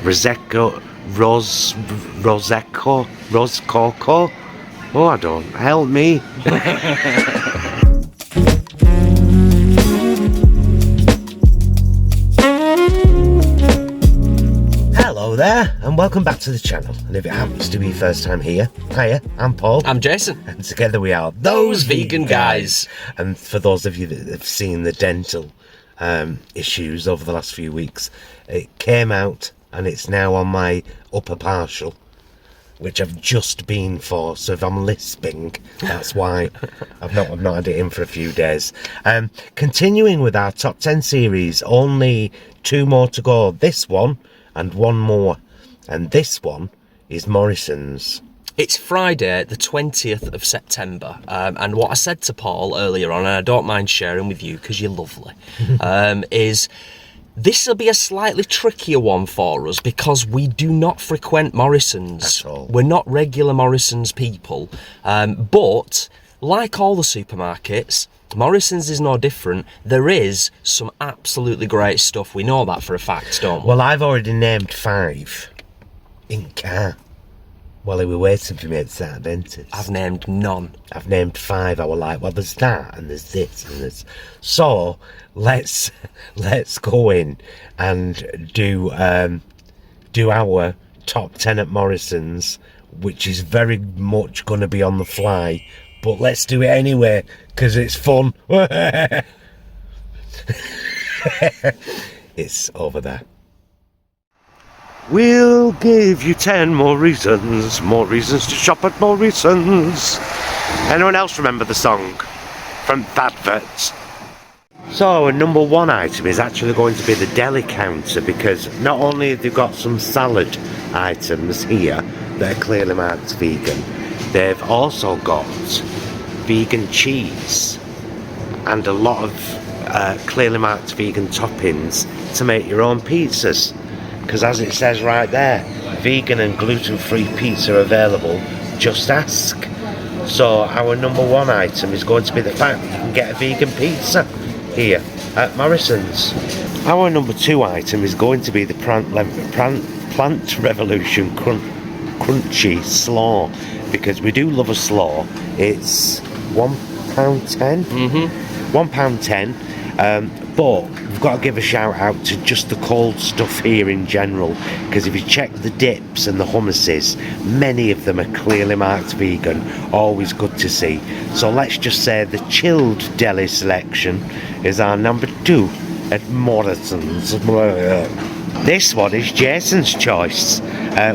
Rosecoco. Oh, I don't. Help me. Hello there, and welcome back to the channel. And if it happens to be your first time here, hiya, I'm Paul. I'm Jason. And together we are those vegan guys. And for those of you that have seen the dental issues over the last few weeks, it came out and it's now on my upper partial, which I've just been for. So if I'm lisping, that's why. I've not had it in for a few days. Continuing with our top 10 series, only 2 more to go. This one and 1 more, and this one is Morrisons. It's Friday the 20th of September, and what I said to Paul earlier on, and I don't mind sharing with you because you're lovely, is this will be a slightly trickier one for us because we do not frequent Morrisons. At all. We're not regular Morrisons people, but like all the supermarkets, Morrisons is no different. There is some absolutely great stuff. We know that for a fact, don't we? Well, I've already named 5 in car while they were waiting for me at the dentist. I've named none. I've named 5. I was like, well, there's that and there's this and there's... So let's go in and do our top 10 at Morrisons, which is very much going to be on the fly. But let's do it anyway, because it's fun. It's over there. We'll give you 10 more reasons to shop at Morrisons. Anyone else remember the song from Adverts? So our number 1 item is actually going to be the deli counter, because not only have they got some salad items here that are clearly marked vegan, they've also got vegan cheese and a lot of clearly marked vegan toppings to make your own pizzas, because as it says right there, vegan and gluten-free pizza available, just ask. So our number 1 item is going to be the fact that you can get a vegan pizza here at Morrisons. Our number 2 item is going to be the Plant Revolution Crunchy Slaw, because we do love a slaw. It's £1.10. £1.10. But we've got to give a shout out to just the cold stuff here in general, because if you check the dips and the hummuses, many of them are clearly marked vegan. Always good to see. So let's just say the chilled deli selection is our number 2 at Morrisons. This one is Jason's choice.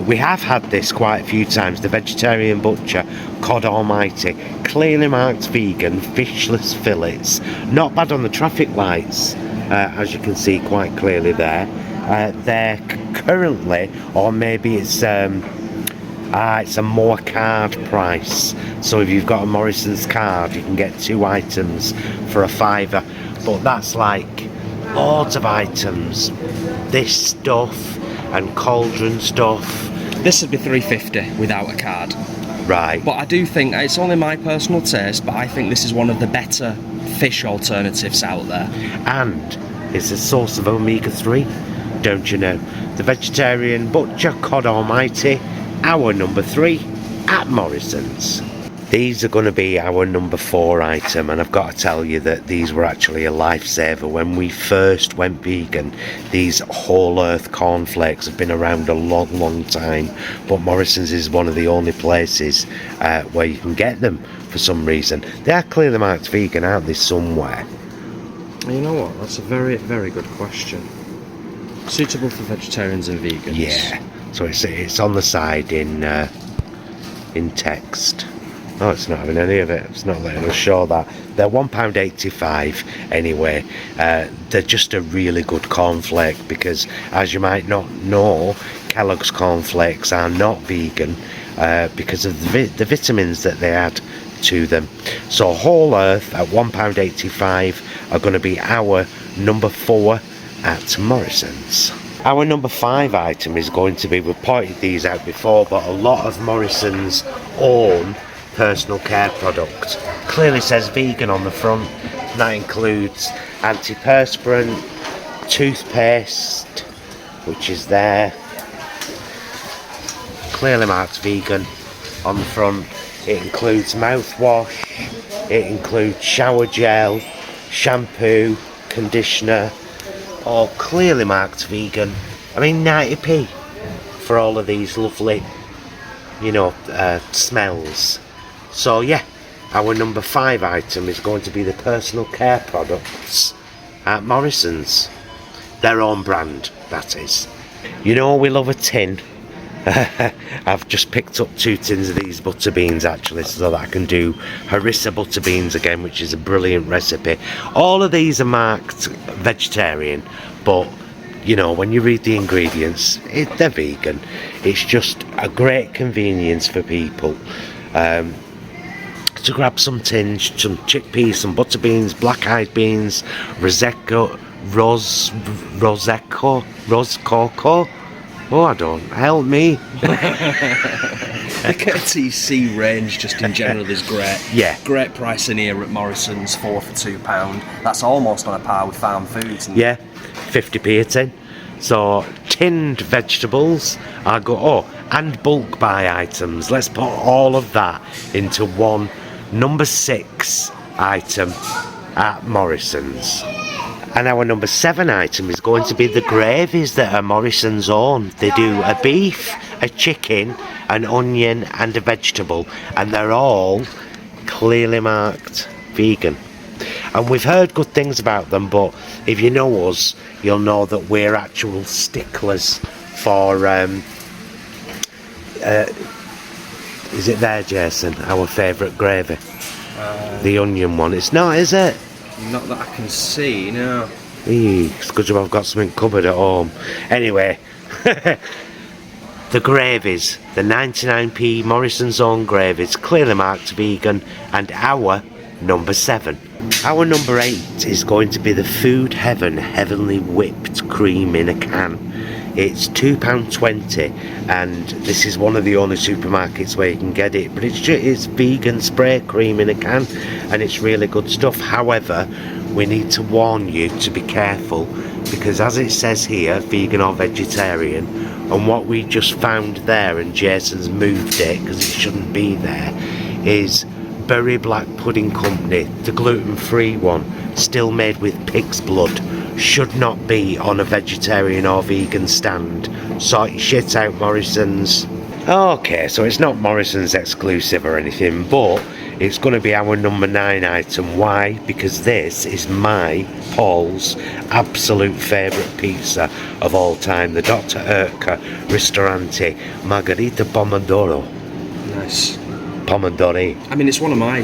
We have had this quite a few times. The vegetarian butcher, Cod Almighty, clearly marked vegan, fishless fillets. Not bad on the traffic lights, as you can see quite clearly there. They're currently, or maybe it's a more card price. So if you've got a Morrisons card, you can get 2 items for a £5. But that's like loads of items. This stuff and cauldron stuff. This would be $3.50 without a card. Right. But I do think, it's only my personal taste, but I think this is one of the better fish alternatives out there. And it's a source of omega-3, don't you know? The vegetarian butcher, Cod Almighty, our number 3 at Morrisons. These are going to be our number 4 item, and I've got to tell you that these were actually a lifesaver. When we first went vegan, these whole earth cornflakes have been around a long time, but Morrisons is one of the only places where you can get them for some reason. They are clearly marked vegan, aren't they, somewhere? You know what, that's a very, very good question. Suitable for vegetarians and vegans. Yeah, so it's on the side in text. Oh, it's not having any of it. It's not letting us show that. They're £1.85 anyway. They're just a really good cornflake, because as you might not know, Kellogg's cornflakes are not vegan because of the vitamins that they add to them. So Whole Earth at £1.85 are going to be our number 4 at Morrisons. Our number 5 item is going to be, we've pointed these out before, but a lot of Morrisons own personal care product. Clearly says vegan on the front. That includes antiperspirant, toothpaste, which is there, clearly marked vegan on the front. It includes mouthwash, it includes shower gel, shampoo, conditioner, all clearly marked vegan. I mean 90p for all of these lovely, you know, smells. So yeah, our number 5 item is going to be the personal care products at Morrisons. Their own brand, that is. You know we love a tin. I've just picked up 2 tins of these butter beans actually, so that I can do harissa butter beans again, which is a brilliant recipe. All of these are marked vegetarian, but you know, when you read the ingredients, they're vegan. It's just a great convenience for people to grab some tins, some chickpeas, some butter beans, black-eyed beans, roscoco. Oh, I don't. Help me. The KTC range just in general is great. Yeah. Great pricing here at Morrisons, 4 for £2. That's almost on a par with farm foods. Yeah, 50p a tin. So tinned vegetables are good. Oh, and bulk buy items. Let's put all of that into one number 6 item at Morrisons. And our number 7 item is going to be the gravies that are Morrisons own. They do a beef, a chicken, an onion and a vegetable, and they're all clearly marked vegan. And we've heard good things about them, but if you know us, you'll know that we're actual sticklers for is it there, Jason? Our favourite gravy, the onion one. It's not, is it? Not that I can see, no. It's good job I've got something covered at home. Anyway, the gravies, the 99p Morrisons own gravies, clearly marked vegan, and our number 7. Our number 8 is going to be the Food Heaven Heavenly Whipped Cream in a can. It's £2.20, and this is one of the only supermarkets where you can get it, but it's vegan spray cream in a can, and it's really good stuff. However, we need to warn you to be careful, because as it says here, vegan or vegetarian, and what we just found there, and Jason's moved it because it shouldn't be there, is Berry Black Pudding Company, the gluten-free one, still made with pig's blood, should not be on a vegetarian or vegan stand. Sort your shit out, Morrisons. Okay, so it's not Morrisons exclusive or anything, but it's going to be our number 9 item. Why? Because this is my, Paul's, absolute favourite pizza of all time, the ActorReactor Ristorante Margherita Pomodoro. Nice. Pomodori. I mean, it's one of my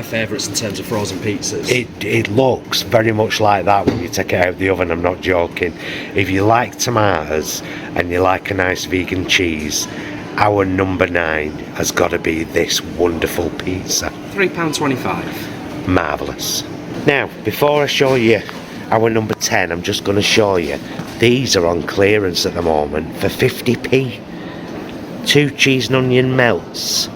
favourites in terms of frozen pizzas. It looks very much like that when you take it out of the oven, I'm not joking. If you like tomatoes and you like a nice vegan cheese, our number 9 has got to be this wonderful pizza. £3.25. Marvellous. Now, before I show you our number 10, I'm just going to show you, these are on clearance at the moment for 50p. 2 cheese and onion melts.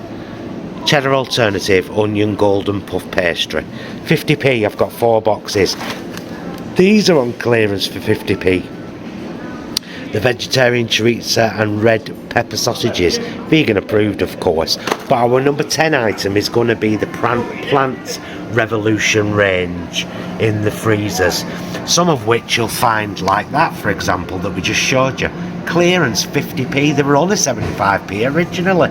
Cheddar alternative, onion golden puff pastry. 50p, I've got 4 boxes. These are on clearance for 50p. The vegetarian chorizo and red pepper sausages, vegan approved of course. But our number 10 item is going to be the Plant Revolution range in the freezers. Some of which you'll find like that, for example, that we just showed you. Clearance 50p, they were only 75p originally.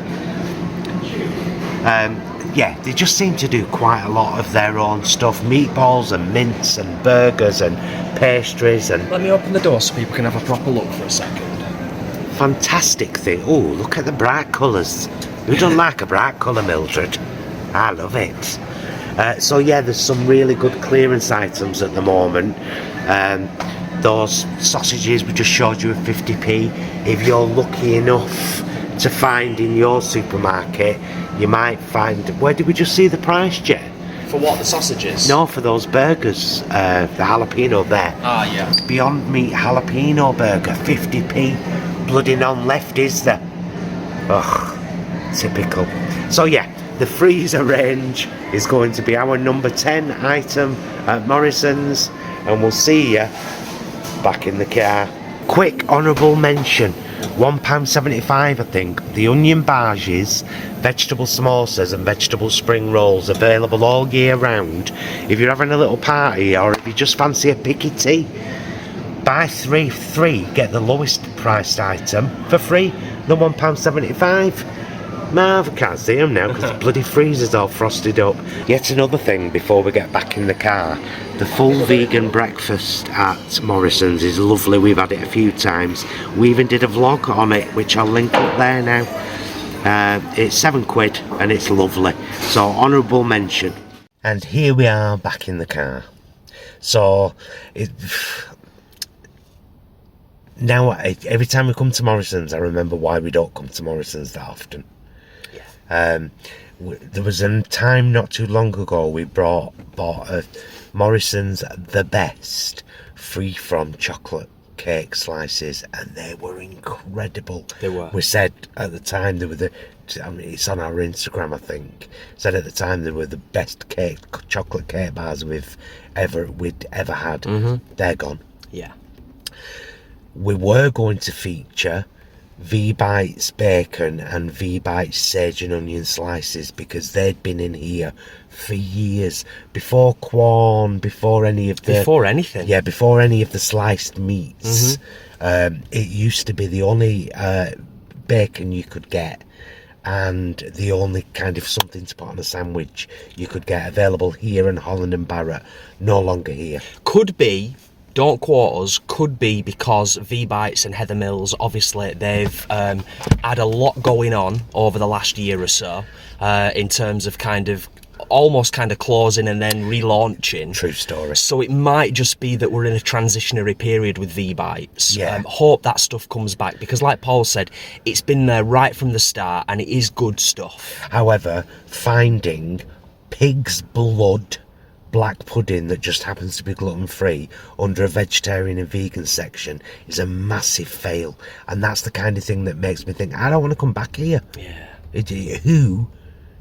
Yeah, they just seem to do quite a lot of their own stuff. Meatballs and mince and burgers and pastries and... Let me open the door so people can have a proper look for a second. Fantastic thing. Oh, look at the bright colours. Who doesn't like a bright colour, Mildred? I love it. So yeah, there's some really good clearance items at the moment. Those sausages we just showed you at 50p. If you're lucky enough to find in your supermarket, you might find... Where did we just see the price, Jet? For what, the sausages? No, for those burgers, the jalapeno there. Ah, yeah. Beyond Meat jalapeno burger, 50p. Bloody none left, is there? Ugh, typical. So yeah, the freezer range is going to be our number 10 item at Morrisons, and we'll see you back in the car. Quick honourable mention £1.75 I think. The onion barges, vegetable samosas and vegetable spring rolls available all year round. If you're having a little party or if you just fancy a picky tea, buy three, get the lowest priced item for free, the £1.75. Marv, I can't see them now because the bloody freezer's all frosted up. Yet another thing before we get back in the car. The full vegan breakfast at Morrisons is lovely. We've had it a few times. We even did a vlog on it, which I'll link up there now. It's £7 and it's lovely. So, honourable mention. And here we are back in the car. So, now every time we come to Morrisons, I remember why we don't come to Morrisons that often. There was a time not too long ago we bought a Morrisons The Best free from chocolate cake slices, and they were incredible. They were. We said at the time they were it's on our Instagram I think, said at the time they were the best chocolate cake bars we'd ever had. They're gone. Yeah. We were going to feature V-Bites bacon and V-Bites sage and onion slices because they'd been in here for years, before Quorn, before any of the sliced meats. It used to be the only bacon you could get and the only kind of something to put on a sandwich you could get available here in Holland and Barrett. No longer here. Could be, don't quote us, could be because V-Bites and Heather Mills, obviously they've had a lot going on over the last year or so in terms of almost closing and then relaunching. True story. So it might just be that we're in a transitionary period with V-Bites. Yeah. Hope that stuff comes back because like Paul said, it's been there right from the start and it is good stuff. However, finding pig's blood black pudding that just happens to be gluten-free under a vegetarian and vegan section is a massive fail, and that's the kind of thing that makes me think I don't want to come back here.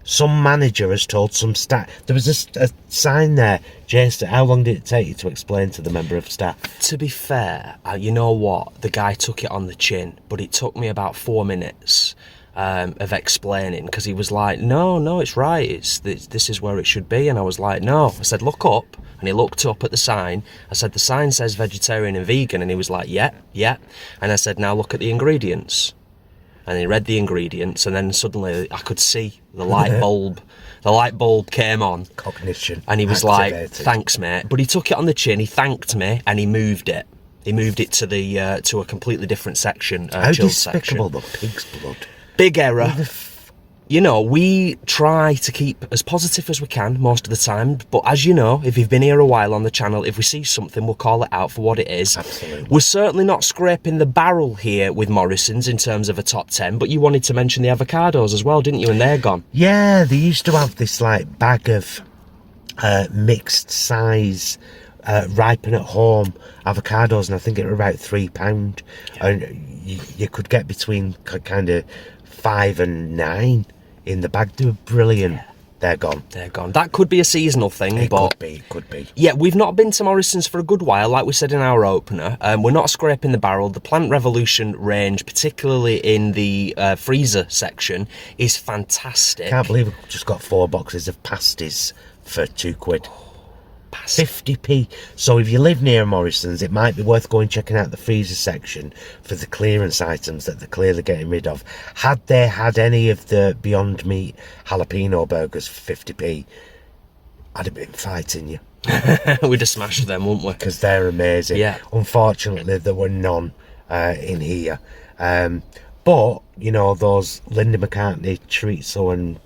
Some manager has told some staff. There was a sign there. Jason, how long did it take you to explain to the member of staff? To be fair, you know what, the guy took it on the chin, but it took me about 4 minutes of explaining, because he was like, no, it's right, this is where it should be. And I was like, no. I said, look up. And he looked up at the sign. I said, the sign says vegetarian and vegan. And he was like, yeah. And I said, now look at the ingredients. And he read the ingredients, and then suddenly I could see the light bulb. The light bulb came on. Cognition. And he was activated. Like, thanks, mate. But he took it on the chin, he thanked me, and he moved it. He moved it to the to a completely different section. How despicable, the pig's blood. Big error. You know, we try to keep as positive as we can most of the time, but as you know, if you've been here a while on the channel, if we see something, we'll call it out for what it is. Absolutely. We're certainly not scraping the barrel here with Morrisons in terms of a top 10, but you wanted to mention the avocados as well, didn't you? And they're gone. Yeah, they used to have this like bag of mixed size ripen at home avocados, and I think it was about £3. Yeah. And you could get between kind of 5 and 9 in the bag. They were brilliant. Yeah. They're gone. That could be a seasonal thing. It could be. Yeah, we've not been to Morrisons for a good while, like we said in our opener. We're not scraping the barrel. The Plant Revolution range, particularly in the freezer section, is fantastic. Can't believe we've just got 4 boxes of pasties for £2. 50p. So if you live near Morrisons, it might be worth going checking out the freezer section for the clearance items that they're clearly getting rid of. Had they had any of the Beyond Meat jalapeno burgers for 50p, I'd have been fighting you. We'd have smashed them, wouldn't we? Because they're amazing. Yeah. Unfortunately, there were none in here. But, you know, those Linda McCartney chorizo and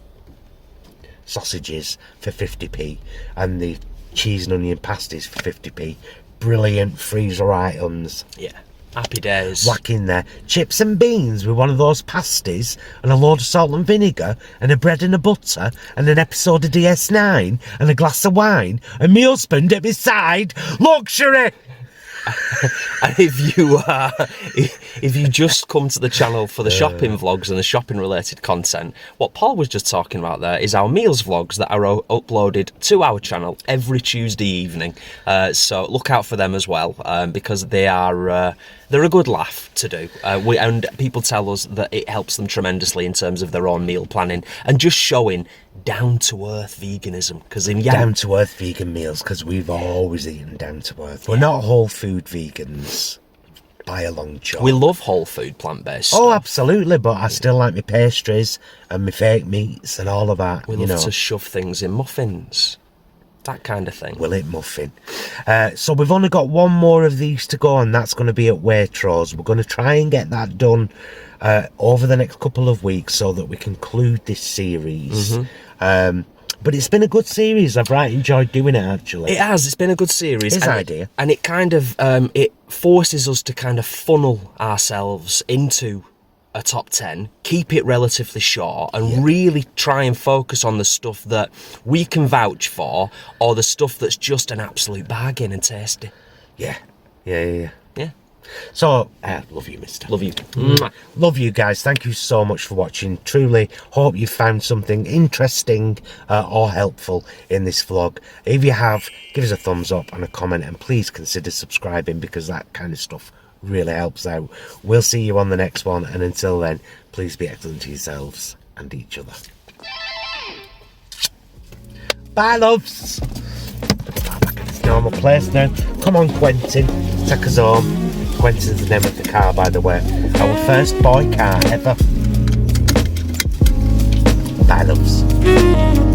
sausages for 50p and the cheese and onion pasties for 50p. Brilliant freezer items. Yeah, happy days. Whack in there chips and beans with one of those pasties and a load of salt and vinegar and a bread and a butter and an episode of DS9 and a glass of wine and my husband at my side. Luxury! And if you just come to the channel for the shopping vlogs and the shopping related content, what Paul was just talking about there is our meals vlogs that are uploaded to our channel every Tuesday evening. So look out for them as well, because they are they're a good laugh to do. And people tell us that it helps them tremendously in terms of their own meal planning and just showing down-to-earth veganism. Because down-to-earth vegan meals, because we've always eaten down-to-earth. We're not whole food vegans by a long shot. We love whole food plant-based Oh, stuff. absolutely, but I still like my pastries and my fake meats and all of that. We love to shove things in muffins. That kind of thing. Will it muffin? So we've only got one more of these to go, and that's going to be at Waitrose. We're going to try and get that done over the next couple of weeks so that we conclude this series. But it's been a good series. I've right enjoyed doing it, actually. It has. It's been a good series. His idea. And it kind of, it forces us to kind of funnel ourselves into a top 10, keep it relatively short, and really try and focus on the stuff that we can vouch for, or the stuff that's just an absolute bargain and tasty. Yeah. So, love you, mister. Love you. Love you guys. Thank you so much for watching. Truly hope you found something interesting or helpful in this vlog. If you have, give us a thumbs up and a comment, and please consider subscribing, because that kind of stuff really helps out. We'll see you on the next one, and until then, please be excellent to yourselves and each other. Bye, loves. Back at its normal place now. Come on, Quentin, take us home. Quentin's the name of the car, by the way. Our first boy car ever. Bye, loves.